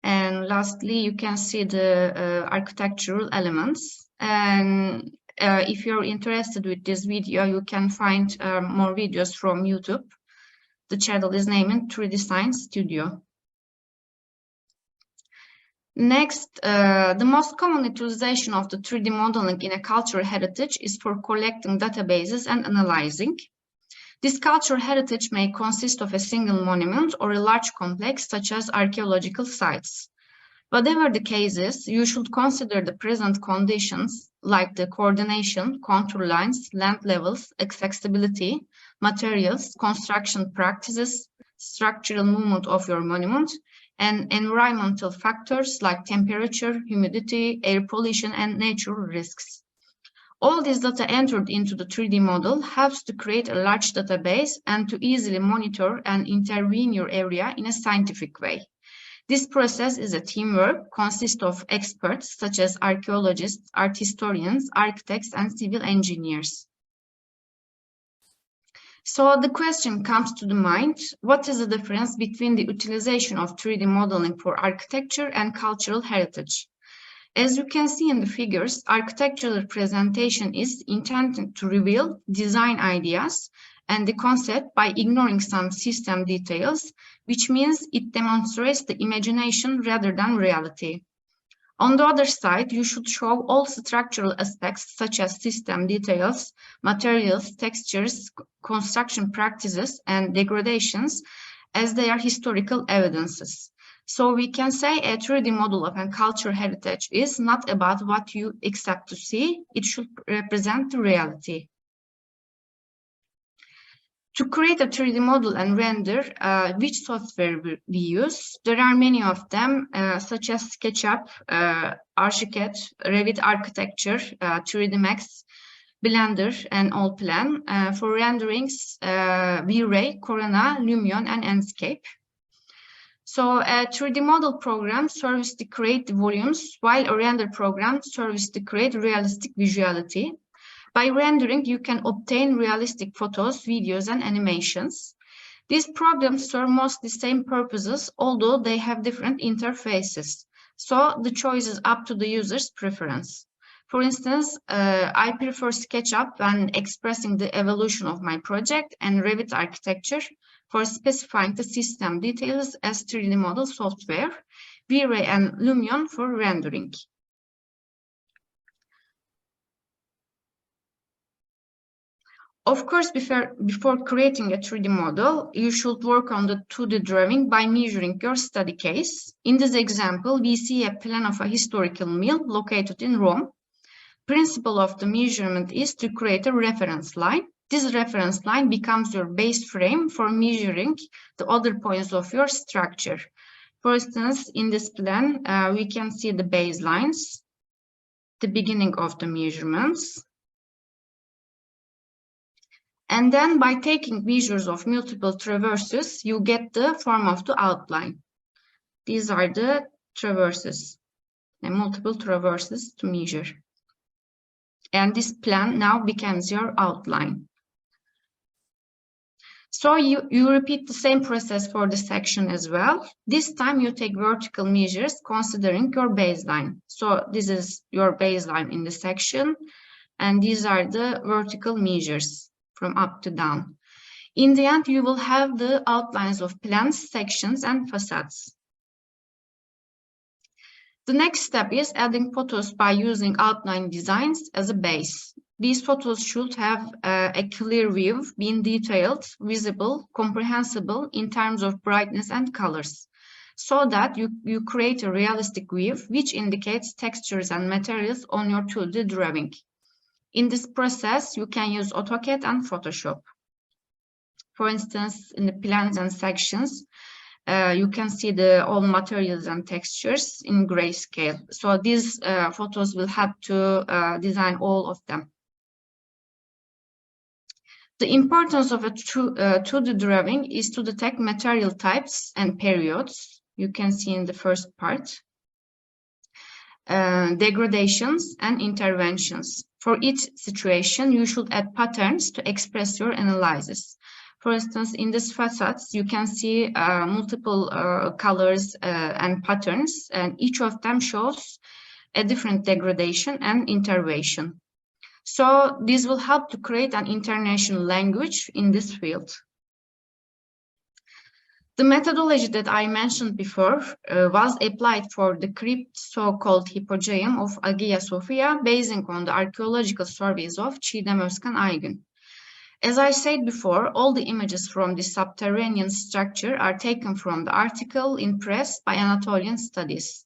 And lastly, you can see the architectural elements. And if you're interested with this video, you can find more videos from YouTube. The channel is named 3D Science Studio. Next, the most common utilization of the 3D modeling in a cultural heritage is for collecting databases and analyzing. This cultural heritage may consist of a single monument or a large complex such as archaeological sites. Whatever the case is, you should consider the present conditions like the coordination, contour lines, land levels, accessibility, materials, construction practices, structural movement of your monument, and environmental factors like temperature, humidity, air pollution, and natural risks. All this data entered into the 3D model helps to create a large database and to easily monitor and intervene your area in a scientific way. This process is a teamwork, consists of experts such as archaeologists, art historians, architects, and civil engineers. So the question comes to the mind, what is the difference between the utilization of 3D modeling for architecture and cultural heritage? As you can see in the figures, architectural representation is intended to reveal design ideas and the concept by ignoring some system details, which means it demonstrates the imagination rather than reality. On the other side, you should show all structural aspects such as system details, materials, textures, construction practices, and degradations as they are historical evidences. So we can say a 3D model of a cultural heritage is not about what you expect to see, it should represent the reality. To create a 3D model and render, which software we use? There are many of them, such as SketchUp, Archicad, Revit Architecture, 3D Max, Blender, and Allplan. For renderings, V-Ray, Corona, Lumion, and Enscape. So a 3D model program serves to create the volumes, while a render program serves to create realistic visuality. By rendering, you can obtain realistic photos, videos, and animations. These programs serve mostly the same purposes, although they have different interfaces. So the choice is up to the user's preference. For instance, I prefer SketchUp when expressing the evolution of my project and Revit Architecture for specifying the system details as 3D model software, V-Ray and Lumion for rendering. Of course, before creating a 3D model, you should work on the 2D drawing by measuring your study case. In this example, we see a plan of a historical mill located in Rome. Principle of the measurement is to create a reference line. This reference line becomes your base frame for measuring the other points of your structure. For instance, in this plan, we can see the baselines, the beginning of the measurements. And then by taking measures of multiple traverses, you get the form of the outline. These are the traverses, and multiple traverses to measure. And this plan now becomes your outline. So you repeat the same process for the section as well. This time you take vertical measures considering your baseline. So this is your baseline in the section, and these are the vertical measures from up to down. In the end, you will have the outlines of plans, sections, and facades. The next step is adding photos by using outline designs as a base. These photos should have a clear view, being detailed, visible, comprehensible in terms of brightness and colors, so that you create a realistic view which indicates textures and materials on your 2D drawing. In this process, you can use AutoCAD and Photoshop. For instance, in the plans and sections, you can see all materials and textures in grayscale. So these photos will help to design all of them. The importance of a 2D drawing is to detect material types and periods. You can see in the first part. Degradations and interventions. For each situation, you should add patterns to express your analysis. For instance, in this facades, you can see multiple colors and patterns, and each of them shows a different degradation and intervention. So this will help to create an international language in this field. The methodology that I mentioned before was applied for the crypt so-called Hippodrome of Hagia Sophia, basing on the archaeological surveys of Çiğdem Özkan Aygün. As I said before, all the images from the subterranean structure are taken from the article in press by Anatolian Studies.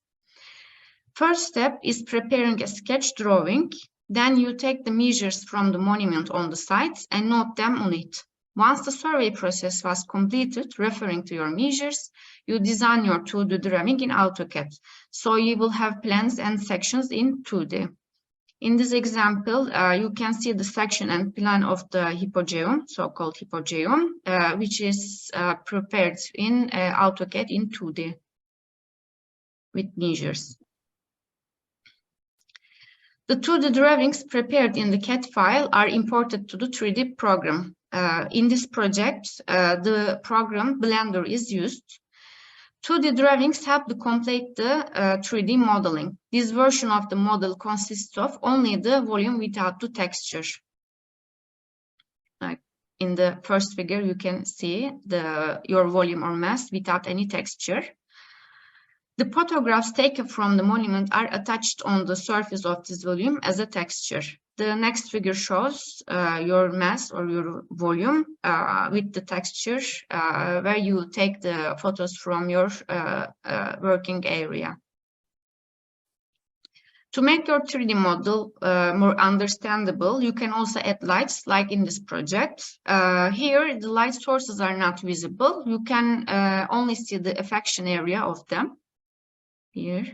First step is preparing a sketch drawing. Then you take the measures from the monument on the sites and note them on it. Once the survey process was completed, referring to your measures, you design your 2D drawing in AutoCAD. So you will have plans and sections in 2D. In this example, you can see the section and plan of the Hippodrome, so-called Hippodrome, which is prepared in AutoCAD in 2D with measures. The 2D drawings prepared in the CAD file are imported to the 3D program. In this project, the program Blender is used. 2D drawings help to complete the 3D modeling. This version of the model consists of only the volume without the texture. Like in the first figure, you can see your volume or mass without any texture. The photographs taken from the monument are attached on the surface of this volume as a texture. The next figure shows your mass or your volume with the texture where you take the photos from your working area. To make your 3D model more understandable, you can also add lights like in this project. Here, the light sources are not visible. You can only see the affection area of them. Here.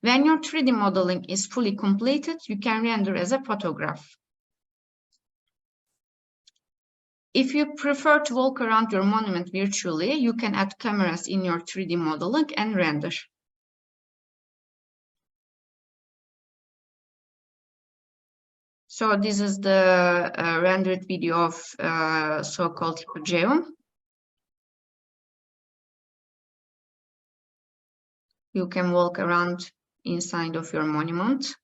When your 3D modeling is fully completed, you can render as a photograph. If you prefer to walk around your monument virtually, you can add cameras in your 3D modeling and render. So this is the rendered video of so-called Hippodrome. You can walk around inside of your monument.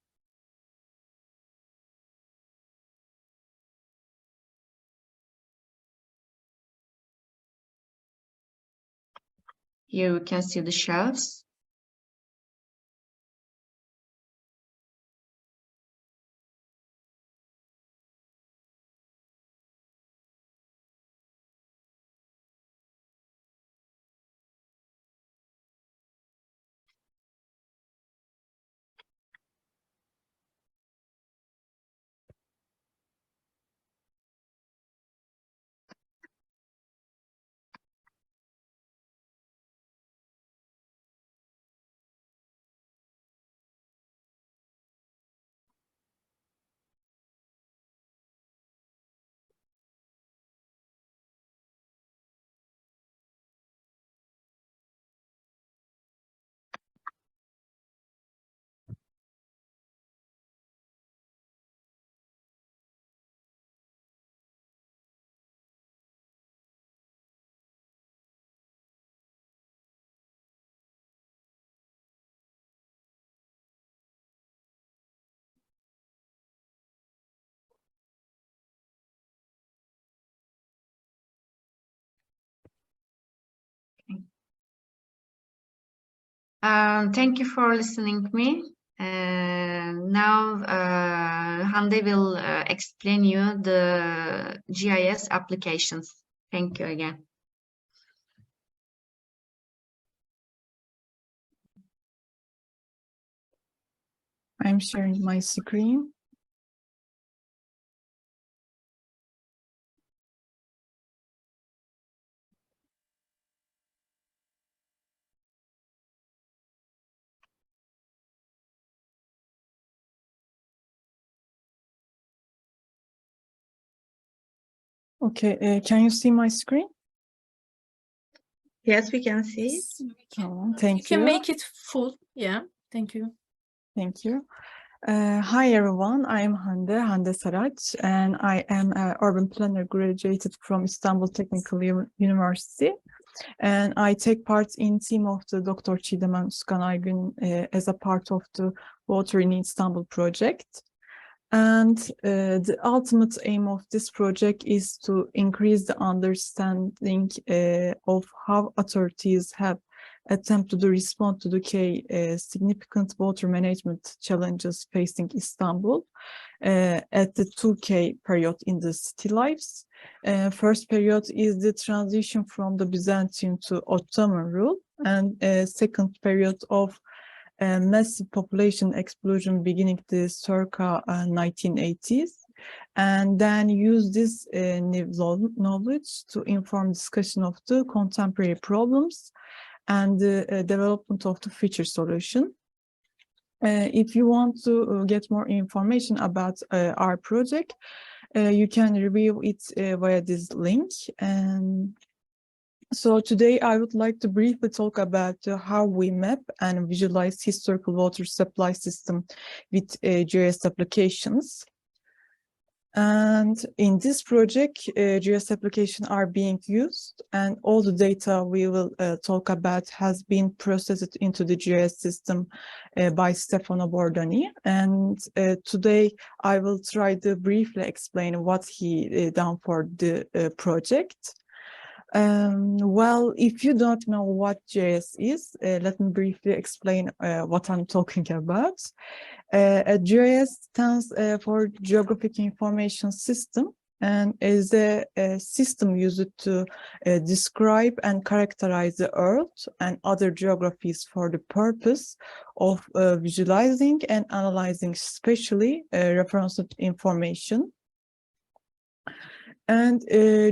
Here you can see the shelves. Thank you for listening to me. Now Hande will explain you the GIS applications. Thank you again. I'm sharing my screen. Okay, can you see my screen? Yes, we can see. Oh, thank You can make it full. Yeah, thank you. Thank you. Hi everyone, I am Hande Saraç, and I am an urban planner graduated from Istanbul Technical University. And I take part in team of the Dr. Çiğdem Özkan Aygün as a part of the Water in Istanbul project. And the ultimate aim of this project is to increase the understanding of how authorities have attempted to respond to the significant water management challenges facing Istanbul at the 2K period in the city lives. First period is the transition from the Byzantine to Ottoman rule, and second period of massive population explosion beginning the circa 1980s, and then use this new knowledge to inform discussion of the contemporary problems and the development of the future solution. If you want to get more information about our project, you can review it via this link. So today I would like to briefly talk about how we map and visualize historical water supply system with GIS applications. And in this project, GIS applications are being used, and all the data we will talk about has been processed into the GIS system by Stefano Bordonia. And today I will try to briefly explain what he done for the project. Well, if you don't know what GIS is, let me briefly explain what I'm talking about. GIS stands for Geographic Information System, and is a system used to describe and characterize the Earth and other geographies for the purpose of visualizing and analyzing spatially referenced information. And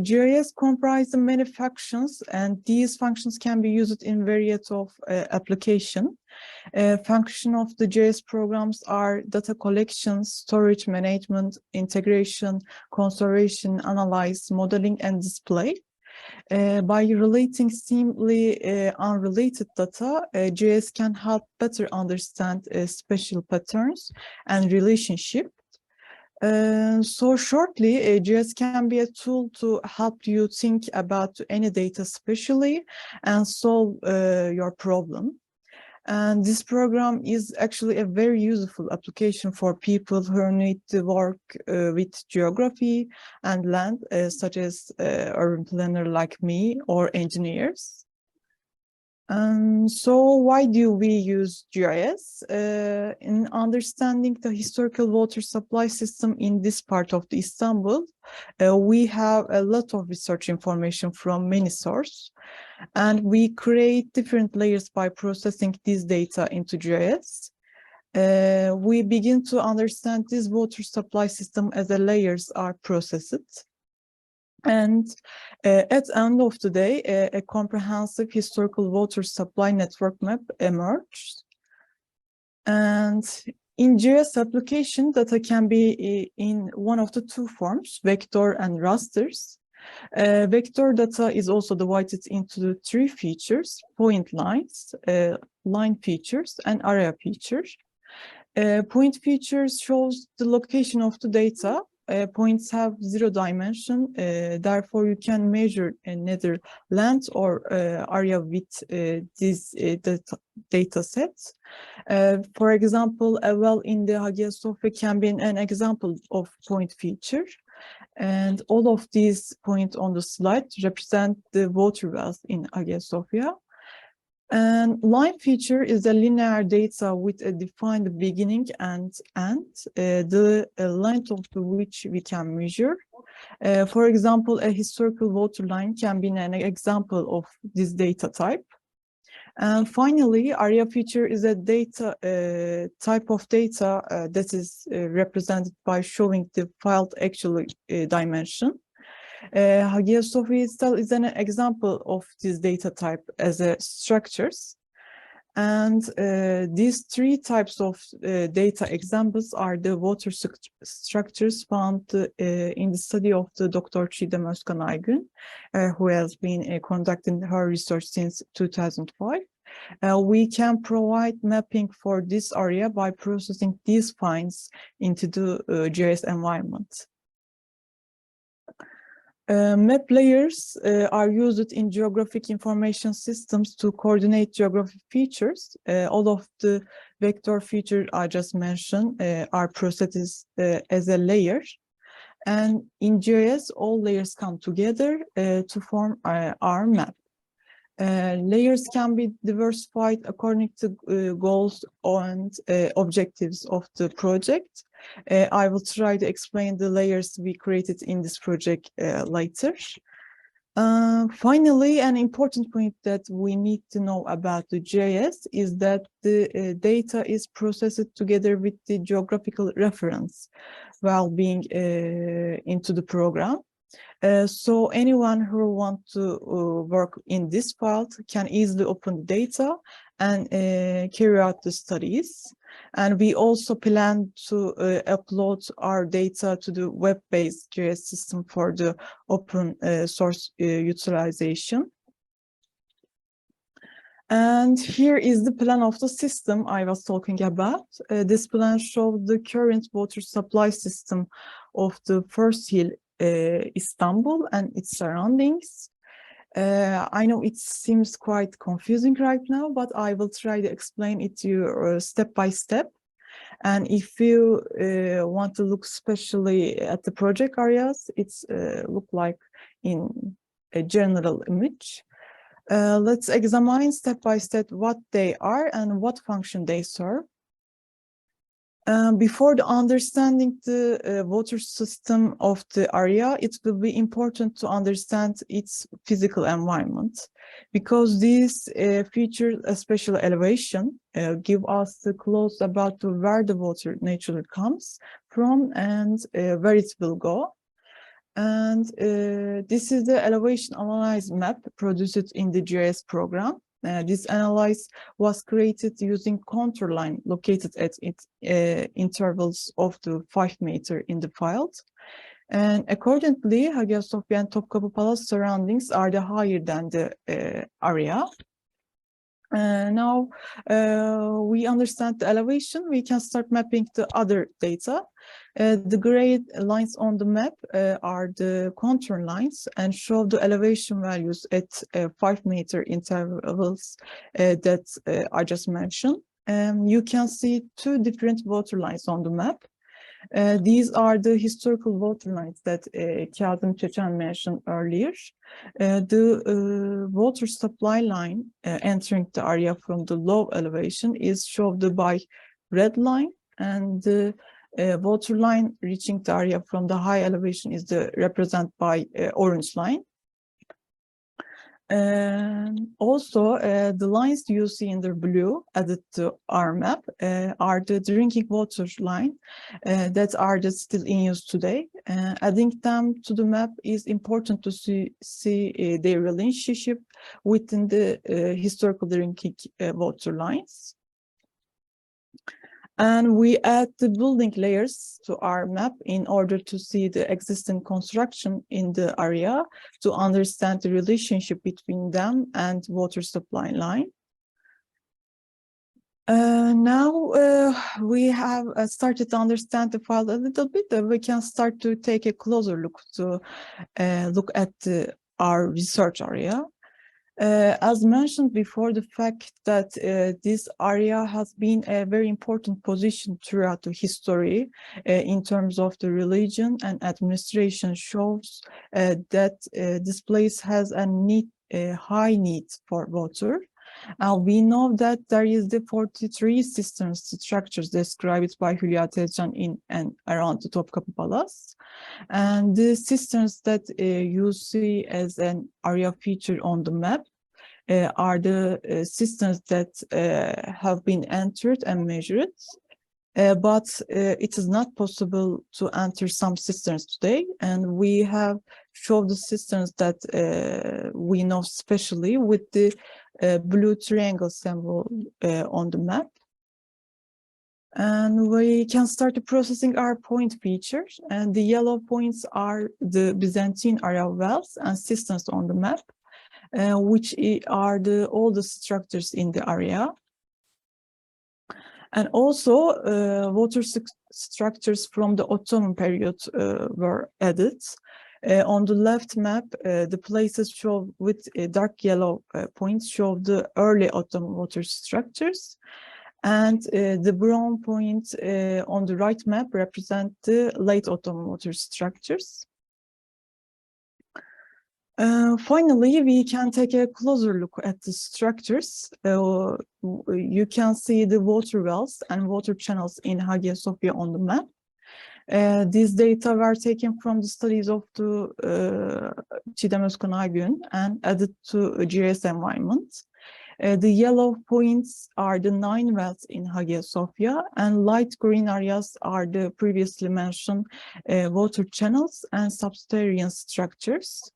GIS comprises many functions, and these functions can be used in variety of application. Function of the GIS programs are data collection, storage management, integration, conservation, analyze, modeling, and display. By relating seemingly unrelated data, GIS can help better understand spatial patterns and relationships. So shortly, GIS can be a tool to help you think about any data spatially and solve your problem. And this program is actually a very useful application for people who need to work with geography and land, such as urban planner like me or engineers. So why do we use GIS? In understanding the historical water supply system in this part of the Istanbul, we have a lot of research information from many sources, and we create different layers by processing this data into GIS. We begin to understand this water supply system as the layers are processed. And at the end of the day, a comprehensive historical water supply network map emerged. And in GIS application, data can be in one of the two forms, vector and rasters. Vector data is also divided into the three features: point lines, line features, and area features. Point features shows the location of the data. Points have 0 dimension, therefore you can measure neither length or area with these data sets. For example, a well in the Hagia Sophia can be an example of point feature. And all of these points on the slide represent the water wells in Hagia Sophia. And line feature is a linear data with a defined beginning and end, the length of which we can measure. For example, a historical water line can be an example of this data type. And finally, area feature is a data type of data that is represented by showing the filed actual dimension. Hagia Sophia itself is an example of this data type as a structures. And these three types of data examples are the water structures found in the study of the Dr. Çiğdem Özkan Aygün, who has been conducting her research since 2005. We can provide mapping for this area by processing these finds into the GIS environment. Map layers are used in geographic information systems to coordinate geographic features. All of the vector features I just mentioned are processed as a layer. And in GIS, all layers come together to form our map. Layers can be diversified according to goals and objectives of the project. I will try to explain the layers we created in this project later. Finally, an important point that we need to know about the GIS is that the data is processed together with the geographical reference while being into the program. So anyone who wants to work in this field can easily open the data and carry out the studies. And we also plan to upload our data to the web-based GIS system for the open source utilization. And here is the plan of the system I was talking about. This plan shows the current water supply system of the first hill, Istanbul and its surroundings. I know it seems quite confusing right now, but I will try to explain it to you step by step. And if you want to look especially at the project areas, it's look like in a general image. Let's examine step by step what they are and what function they serve. Before understanding the water system of the area, it will be important to understand its physical environment, because these features, especially elevation, give us the clues about where the water naturally comes from and where it will go. And this is the elevation analysis map produced in the GIS program. This analysis was created using contour line located at its intervals of the 5 meter in the field. And accordingly, Hagia Sophia and Topkapı Palace surroundings are the higher than the area. Now we understand the elevation, we can start mapping the other data. The gray lines on the map are the contour lines and show the elevation values at 5 meter intervals that I just mentioned. You can see two different water lines on the map. These are the historical water lines that Kazım Çeçen mentioned earlier. The water supply line entering the area from the low elevation is shown by red line, and the water line reaching the area from the high elevation is represented by orange line. Also, the lines you see in the blue added to our map are the drinking water line that are still in use today. Adding them to the map is important to see their relationship within the historical drinking water lines. And we add the building layers to our map in order to see the existing construction in the area, to understand the relationship between them and water supply line. Now we have started to understand the file a little bit. We can start to take a closer look to look at our research area. As mentioned before, the fact that this area has been a very important position throughout the history in terms of the religion and administration shows that this place has a high need for water. We know that there is the 43 cistern structures described by Hülya Tezcan in and around the Topkapı Palace. And the cisterns that you see as an area feature on the map are the cisterns that have been entered and measured. But it is not possible to enter some cisterns today, and we have shown the cisterns that we know specially with the blue triangle symbol on the map. And we can start processing our point features, and the yellow points are the Byzantine area wells and cisterns on the map, which are the oldest structures in the area. And also water structures from the Ottoman period were added. On the left map, the places shown with dark yellow points show the early Ottoman water structures, and the brown points on the right map represent the late Ottoman water structures. Finally, we can take a closer look at the structures. You can see the water wells and water channels in Hagia Sophia on the map. These data were taken from the studies of the Çiğdem Özkan Aygün and added to a GIS environment. The yellow points are the 9 wells in Hagia Sophia, and light green areas are the previously mentioned water channels and subterranean structures.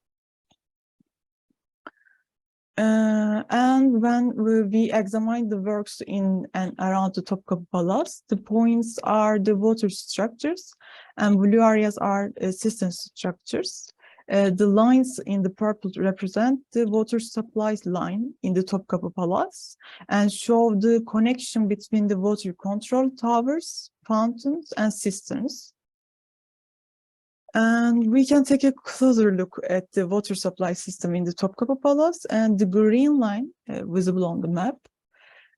And when we examine the works in and around the Topkapı Palace, the points are the water structures and blue areas are cistern structures. The lines in the purple represent the water supply line in the Topkapı Palace and show the connection between the water control towers, fountains, and cisterns. And we can take a closer look at the water supply system in the Topkapı Palace, and the green line visible on the map.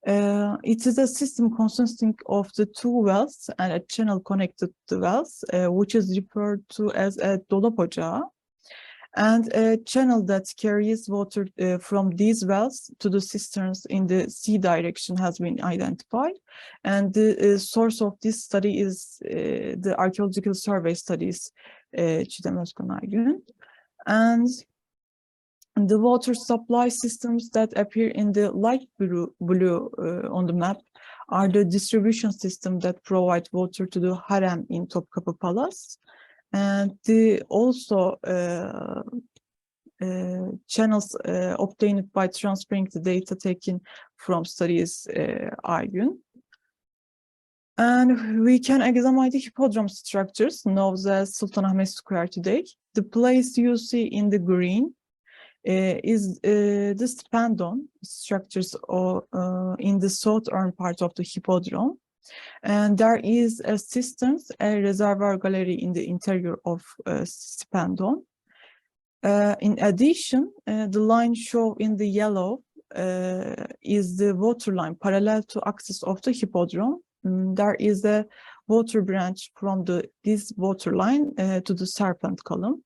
It is a system consisting of the 2 wells and a channel connected to the wells, which is referred to as a dolap ocağı, and a channel that carries water from these wells to the cisterns in the sea direction has been identified. And the source of this study is the archaeological survey studies Çiğdem Özkan Aygün. And the water supply systems that appear in the light blue on the map are the distribution system that provide water to the harem in Topkapı Palace. And also channels obtained by transferring the data taken from studies Aygün. And we can examine the Hippodrome structures, known as Sultanahmet Square today. The place you see in the green is the Stefano structures in the southern part of the Hippodrome. And there is a cistern, a reservoir gallery in the interior of Stefano. In addition, the line shown in the yellow is the water line parallel to axis of the Hippodrome. There is a water branch from this water line to the serpent column.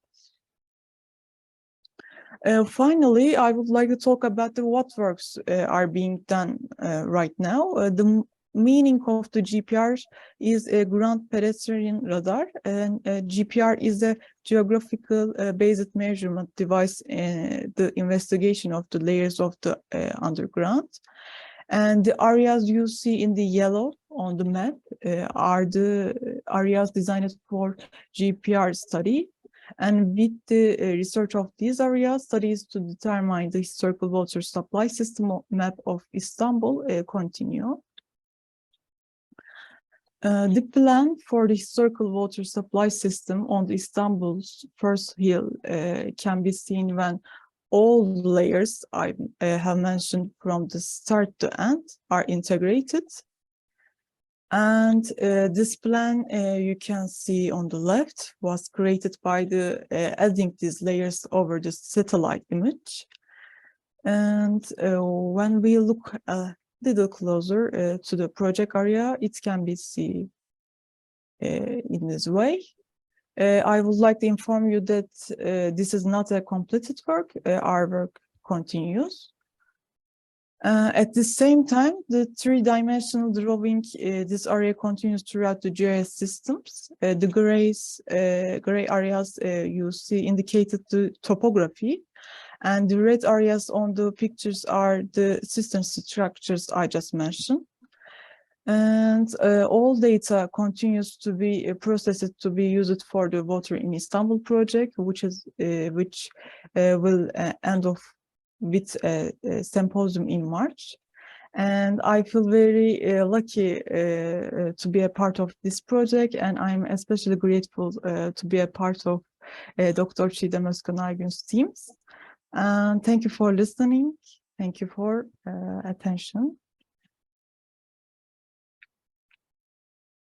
Finally, I would like to talk about what works are being done right now. The meaning of the GPR is a ground pedestrian radar, and GPR is a geographical based measurement device in the investigation of the layers of the underground. And the areas you see in the yellow on the map are the areas designed for GPR study. And with the research of these areas, studies to determine the historical water supply system map of Istanbul continue. The plan for the historical water supply system on the Istanbul's first hill can be seen when all the layers I have mentioned from the start to end are integrated. And this plan you can see on the left was created by the adding these layers over the satellite image. And when we look a little closer to the project area, it can be seen in this way. I would like to inform you that this is not a completed work. Our work continues. At the same time, the 3-dimensional drawing, this area continues throughout the GIS systems. The gray areas you see indicated the topography, and the red areas on the pictures are the cistern structures I just mentioned. And all data continues to be processed to be used for the Water in Istanbul project, which will end off with a symposium in March. And I feel very lucky to be a part of this project, and I'm especially grateful to be a part of Dr. Çiğdem Özkan Aygün's teams. And thank you for listening. Thank you for attention.